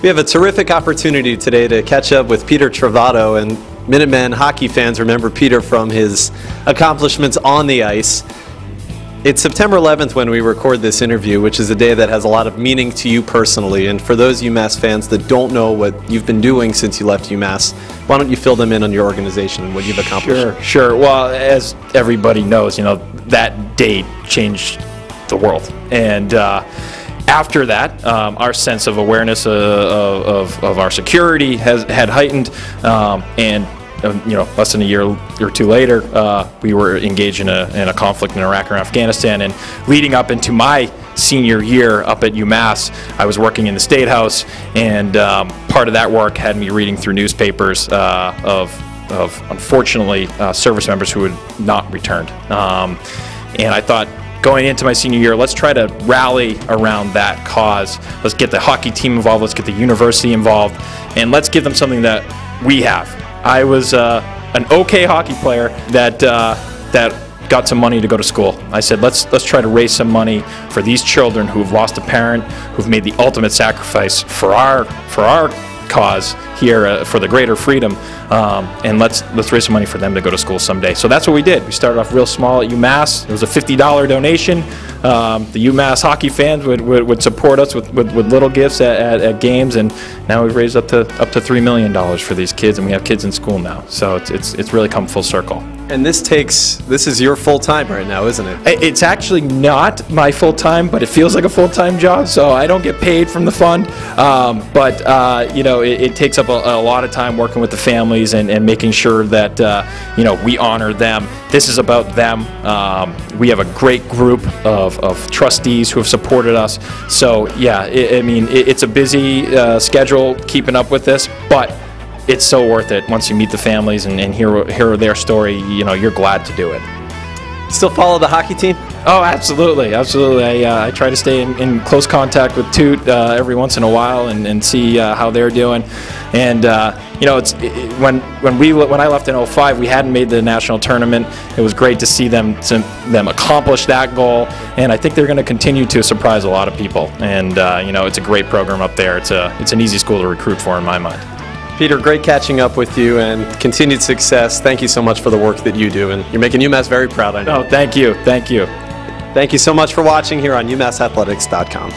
We have a terrific opportunity today to catch up with Peter Trovato, and Minuteman Hockey fans remember Peter from his accomplishments on the ice. It's September 11th when we record this interview, which is a day that has a lot of meaning to you personally. And for those UMass fans that don't know what you've been doing since you left UMass, why don't you fill them in on your organization and what you've accomplished? Sure. Well, as everybody knows, that date changed the world. And after that, our sense of awareness of our security had heightened, and less than a year or two later, we were engaged in a conflict in Iraq or Afghanistan. And leading up into my senior year up at UMass, I was working in the State House, and part of that work had me reading through newspapers of unfortunately service members who had not returned. And I thought, going into my senior year, let's try to rally around that cause. Let's get the hockey team involved, let's get the university involved, and let's give them something that we have. I was an okay hockey player that got some money to go to school. I said, let's try to raise some money for these children who've lost a parent, who've made the ultimate sacrifice for our cause here, for the greater freedom, and let's raise some money for them to go to school someday. So that's what we did. We started off real small at UMass. It was a $50 donation. The UMass hockey fans would support us with little gifts at games, and now we've raised up to $3 million for these kids, and we have kids in school now. So it's really come full circle. And this is your full time right now, isn't it? It's actually not my full time, but it feels like a full time job. So I don't get paid from the fund, but it takes up a lot of time working with the families and making sure that we honor them. This is about them. We have a great group of trustees who have supported us. So yeah, it's a busy schedule keeping up with this, but it's so worth it once you meet the families and hear their story. You're glad to do it. Still follow the hockey team? Oh, absolutely. I try to stay in close contact with Toot every once in a while and see how they're doing. And when I left in '05, we hadn't made the national tournament. It was great to see them accomplish that goal, and I think they're going to continue to surprise a lot of people. And it's a great program up there. It's an easy school to recruit for in my mind. Peter, great catching up with you, and continued success. Thank you so much for the work that you do, and you're making UMass very proud, I know. Oh, thank you. Thank you so much for watching here on UMassathletics.com.